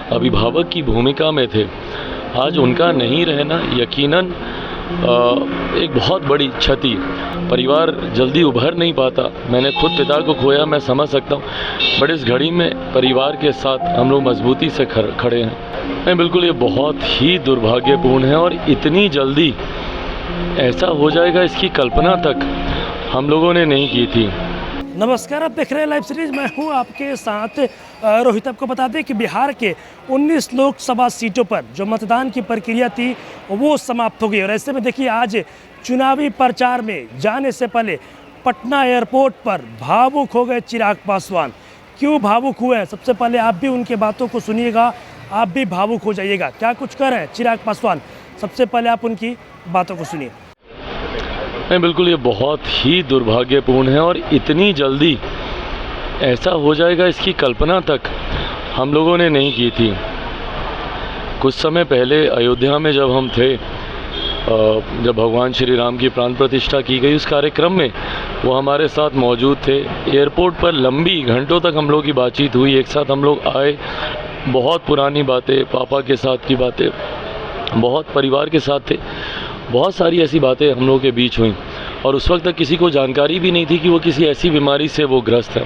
अभिभावक की भूमिका में थे, आज उनका नहीं रहना यकीनन एक बहुत बड़ी क्षति। परिवार जल्दी उभर नहीं पाता। मैंने खुद पिता को खोया, मैं समझ सकता हूँ, बट इस घड़ी में परिवार के साथ हम लोग मजबूती से खड़े हैं। नहीं, बिल्कुल ये बहुत ही दुर्भाग्यपूर्ण है और इतनी जल्दी ऐसा हो जाएगा इसकी कल्पना तक हम लोगों ने नहीं की थी। नमस्कार, आप देख रहे हैं लाइव सीरीज। मैं हूं आपके साथ रोहित। आपको बता दें कि बिहार के 19 लोकसभा सीटों पर जो मतदान की प्रक्रिया थी वो समाप्त हो गई और ऐसे में देखिए आज चुनावी प्रचार में जाने से पहले पटना एयरपोर्ट पर भावुक हो गए चिराग पासवान। क्यों भावुक हुए हैं, सबसे पहले आप भी उनके बातों को सुनिएगा, आप भी भावुक हो जाइएगा। क्या कुछ कर रहे हैं चिराग पासवान, सबसे पहले आप उनकी बातों को सुनिए। नहीं, बिल्कुल ये बहुत ही दुर्भाग्यपूर्ण है और इतनी जल्दी ऐसा हो जाएगा इसकी कल्पना तक हम लोगों ने नहीं की थी। कुछ समय पहले अयोध्या में जब हम थे, जब भगवान श्री राम की प्राण प्रतिष्ठा की गई, उस कार्यक्रम में वो हमारे साथ मौजूद थे। एयरपोर्ट पर लंबी घंटों तक हम लोग की बातचीत हुई, एक साथ हम लोग आए, बहुत पुरानी बातें, पापा के साथ की बातें, बहुत परिवार के साथ थे, बहुत सारी ऐसी बातें हम लोगों के बीच हुई और उस वक्त तक किसी को जानकारी भी नहीं थी कि वो किसी ऐसी बीमारी से वो ग्रस्त है।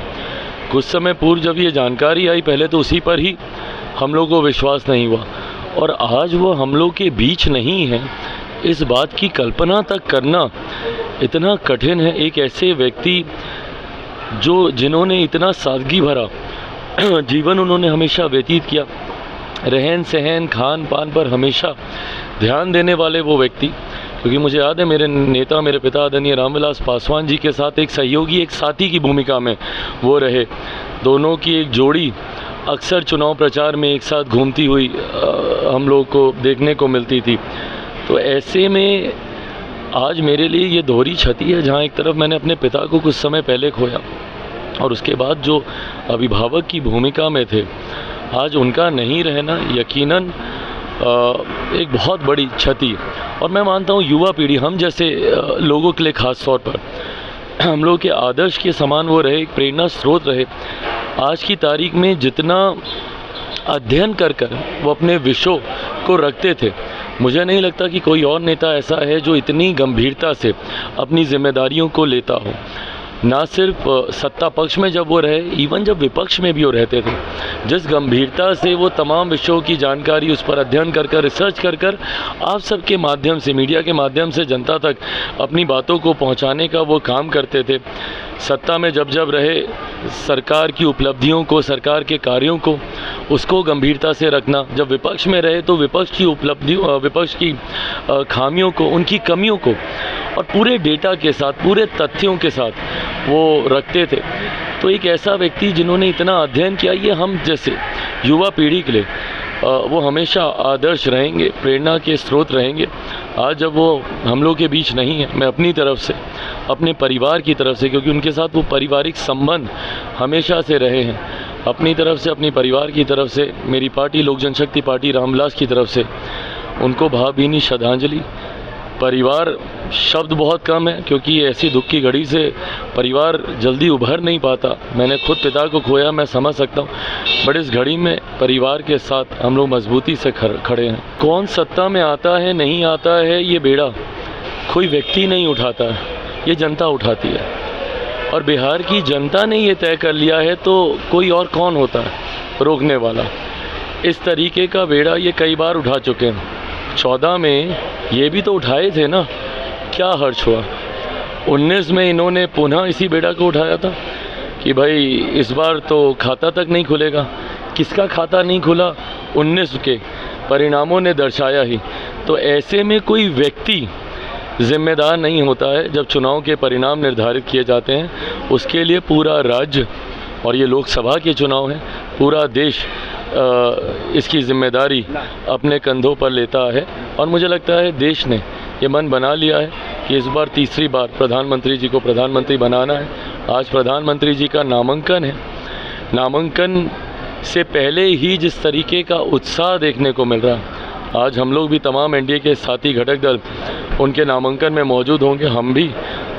कुछ समय पूर्व जब ये जानकारी आई, पहले तो उसी पर ही हम लोगों को विश्वास नहीं हुआ और आज वो हम लोग के बीच नहीं है, इस बात की कल्पना तक करना इतना कठिन है। एक ऐसे व्यक्ति जिन्होंने इतना सादगी भरा जीवन उन्होंने हमेशा व्यतीत किया, रहन सहन खान पान पर हमेशा ध्यान देने वाले वो व्यक्ति, क्योंकि मुझे याद है मेरे नेता, मेरे पिता आदरणीय रामविलास पासवान जी के साथ एक सहयोगी, एक साथी की भूमिका में वो रहे। दोनों की एक जोड़ी अक्सर चुनाव प्रचार में एक साथ घूमती हुई हम लोग को देखने को मिलती थी। तो ऐसे में आज मेरे लिए ये दोहरी क्षति है, जहाँ एक तरफ मैंने अपने पिता को कुछ समय पहले खोया और उसके बाद जो अभिभावक की भूमिका में थे, आज उनका नहीं रहना यकीनन एक बहुत बड़ी क्षति। और मैं मानता हूँ युवा पीढ़ी, हम जैसे लोगों के लिए ख़ास तौर पर हम लोग के आदर्श के समान वो रहे, एक प्रेरणा स्रोत रहे। आज की तारीख में जितना अध्ययन कर वो अपने विषयों को रखते थे, मुझे नहीं लगता कि कोई और नेता ऐसा है जो इतनी गंभीरता से अपनी जिम्मेदारियों को लेता हो। ना सिर्फ सत्ता पक्ष में जब वो रहे, इवन जब विपक्ष में भी वो रहते थे, जिस गंभीरता से वो तमाम विषयों की जानकारी उस पर अध्ययन कर रिसर्च कर आप सबके माध्यम से, मीडिया के माध्यम से जनता तक अपनी बातों को पहुंचाने का वो काम करते थे। सत्ता में जब रहे, सरकार की उपलब्धियों को, सरकार के कार्यों को, उसको गंभीरता से रखना। जब विपक्ष में रहे तो विपक्ष की उपलब्धियों, विपक्ष की खामियों को, उनकी कमियों को और पूरे डेटा के साथ, पूरे तथ्यों के साथ वो रखते थे। तो एक ऐसा व्यक्ति जिन्होंने इतना अध्ययन किया, ये हम जैसे युवा पीढ़ी के लिए वो हमेशा आदर्श रहेंगे, प्रेरणा के स्रोत रहेंगे। आज जब वो हम लोग के बीच नहीं है, मैं अपनी तरफ से, अपने परिवार की तरफ से, क्योंकि उनके साथ वो पारिवारिक संबंध हमेशा से रहे हैं, अपनी तरफ से, अपनी परिवार की तरफ से, मेरी पार्टी लोक जनशक्ति पार्टी रामविलास की तरफ से उनको भावभीनी श्रद्धांजलि। परिवार शब्द बहुत कम है, क्योंकि ऐसी दुख की घड़ी से परिवार जल्दी उभर नहीं पाता। मैंने खुद पिता को खोया, मैं समझ सकता हूँ, बट इस घड़ी में परिवार के साथ हम लोग मजबूती से खड़े हैं। कौन सत्ता में आता है नहीं आता है, ये बेड़ा कोई व्यक्ति नहीं उठाता है, ये जनता उठाती है और बिहार की जनता ने ये तय कर लिया है, तो कोई और कौन होता है रोकने वाला। इस तरीके का बेड़ा ये कई बार उठा चुके हैं। 14 में ये भी तो उठाए थे ना, क्या हर्ष हुआ। 19 में इन्होंने पुनः इसी बेड़ा को उठाया था कि भाई इस बार तो खाता तक नहीं खुलेगा। किसका खाता नहीं खुला, 19 के परिणामों ने दर्शाया ही। तो ऐसे में कोई व्यक्ति जिम्मेदार नहीं होता है। जब चुनाव के परिणाम निर्धारित किए जाते हैं, उसके लिए पूरा राज्य, और ये लोकसभा के चुनाव हैं, पूरा देश इसकी जिम्मेदारी अपने कंधों पर लेता है। और मुझे लगता है देश ने ये मन बना लिया है कि इस बार तीसरी बार प्रधानमंत्री जी को प्रधानमंत्री बनाना है। आज प्रधानमंत्री जी का नामांकन है। नामांकन से पहले ही जिस तरीके का उत्साह देखने को मिल रहा है, आज हम लोग भी, तमाम एनडीए के साथी घटक दल उनके नामांकन में मौजूद होंगे, हम भी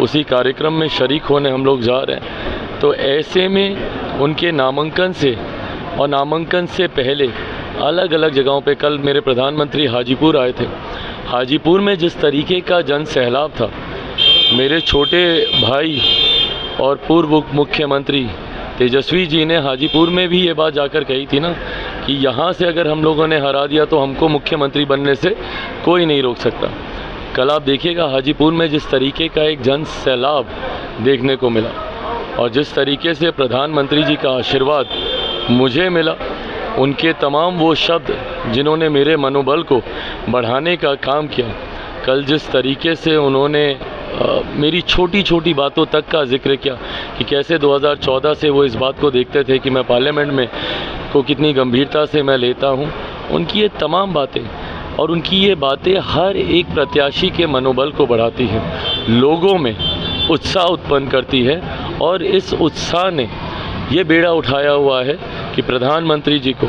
उसी कार्यक्रम में शरीक होने हम लोग जा रहे हैं। तो ऐसे में उनके नामांकन से और नामांकन से पहले अलग अलग जगहों पे। कल मेरे प्रधानमंत्री हाजीपुर आए थे। हाजीपुर में जिस तरीके का जन सैलाब था, मेरे छोटे भाई और पूर्व मुख्यमंत्री तेजस्वी जी ने हाजीपुर में भी ये बात जाकर कही थी ना कि यहाँ से अगर हम लोगों ने हरा दिया तो हमको मुख्यमंत्री बनने से कोई नहीं रोक सकता। कल आप देखिएगा हाजीपुर में जिस तरीके का एक जन सैलाब देखने को मिला और जिस तरीके से प्रधानमंत्री जी का आशीर्वाद मुझे मिला, उनके तमाम वो शब्द जिन्होंने मेरे मनोबल को बढ़ाने का काम किया, कल जिस तरीके से उन्होंने मेरी छोटी छोटी बातों तक का जिक्र किया कि कैसे 2014 से वो इस बात को देखते थे कि मैं पार्लियामेंट में को कितनी गंभीरता से मैं लेता हूँ, उनकी ये तमाम बातें और उनकी ये बातें हर एक प्रत्याशी के मनोबल को बढ़ाती हैं, लोगों में उत्साह उत्पन्न करती है और इस उत्साह ने ये बेड़ा उठाया हुआ है कि प्रधानमंत्री जी को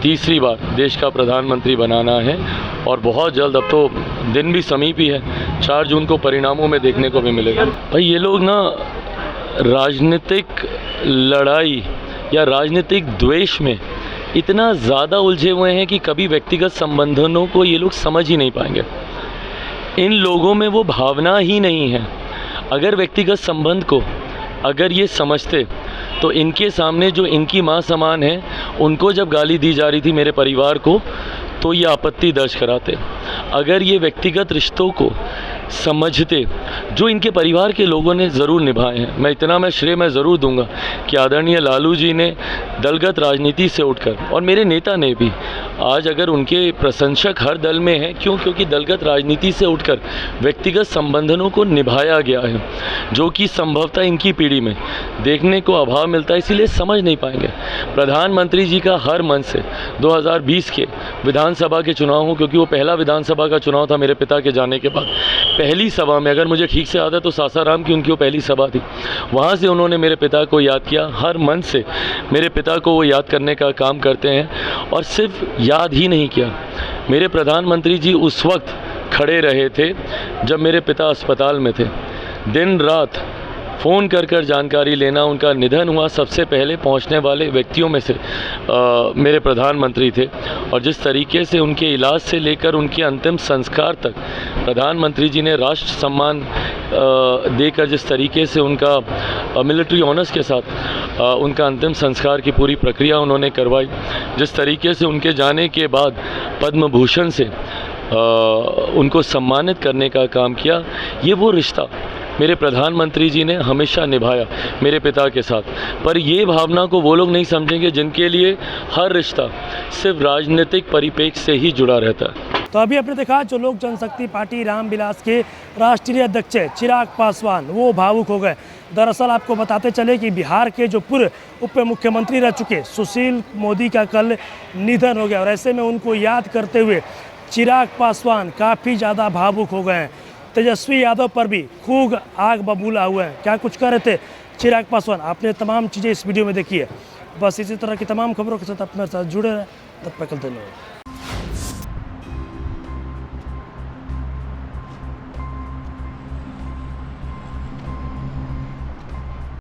तीसरी बार देश का प्रधानमंत्री बनाना है और बहुत जल्द, अब तो दिन भी समीप ही है, 4 जून को परिणामों में देखने को भी मिलेगा। भाई ये लोग ना राजनीतिक लड़ाई या राजनीतिक द्वेष में इतना ज़्यादा उलझे हुए हैं कि कभी व्यक्तिगत संबंधों को ये लोग समझ ही नहीं पाएंगे। इन लोगों में वो भावना ही नहीं है। अगर व्यक्तिगत संबंध को अगर ये समझते तो इनके सामने जो इनकी माँ समान है, उनको जब गाली दी जा रही थी मेरे परिवार को, तो ये आपत्ति दर्ज कराते। अगर ये व्यक्तिगत रिश्तों को समझते जो इनके परिवार के लोगों ने ज़रूर निभाए हैं, मैं श्रेय मैं ज़रूर दूंगा कि आदरणीय लालू जी ने दलगत राजनीति से उठकर, और मेरे नेता ने भी, आज अगर उनके प्रशंसक हर दल में हैं, क्योंकि दलगत राजनीति से उठकर व्यक्तिगत संबंधों को निभाया गया है, जो कि संभवतः इनकी पीढ़ी में देखने को अभाव मिलता है, इसीलिए समझ नहीं पाएंगे। प्रधानमंत्री जी का हर मन से 2020 के विधानसभा के चुनाव हो, क्योंकि वो पहला विधानसभा का चुनाव था मेरे पिता के जाने के बाद, पहली सभा में, अगर मुझे ठीक से याद है तो सासाराम की उनकी वो पहली सभा थी, वहाँ से उन्होंने मेरे पिता को याद किया। हर मन से मेरे पिता को वो याद करने का काम करते हैं और सिर्फ याद ही नहीं किया, मेरे प्रधानमंत्री जी उस वक्त खड़े रहे थे जब मेरे पिता अस्पताल में थे, दिन रात फ़ोन कर जानकारी लेना। उनका निधन हुआ, सबसे पहले पहुंचने वाले व्यक्तियों में से मेरे प्रधानमंत्री थे और जिस तरीके से उनके इलाज से लेकर उनके अंतिम संस्कार तक प्रधानमंत्री जी ने राष्ट्र सम्मान देकर जिस तरीके से उनका मिलिट्री ऑनर्स के साथ उनका अंतिम संस्कार की पूरी प्रक्रिया उन्होंने करवाई, जिस तरीके से उनके जाने के बाद पद्म भूषण से उनको सम्मानित करने का काम किया, ये वो रिश्ता मेरे प्रधानमंत्री जी ने हमेशा निभाया मेरे पिता के साथ। पर ये भावना को वो लोग नहीं समझेंगे जिनके लिए हर रिश्ता सिर्फ राजनीतिक परिप्रेक्ष्य से ही जुड़ा रहता है। तो अभी आपने देखा जो लोक जनशक्ति पार्टी रामविलास के राष्ट्रीय अध्यक्ष चिराग पासवान वो भावुक हो गए। दरअसल आपको बताते चले कि बिहार के जो पूर्व उप मुख्यमंत्री रह चुके सुशील मोदी का कल निधन हो गया और ऐसे में उनको याद करते हुए चिराग पासवान काफ़ी ज़्यादा भावुक हो गए हैं। तेजस्वी यादव पर भी खूब आग बबूला हुए हैं। क्या कुछ कर रहे थे चिराग पासवान, आपने तमाम चीज़ें इस वीडियो में देखी है। बस इसी तरह की तमाम खबरों के साथ अपने साथ जुड़े रहें। तब तक धन्यवाद।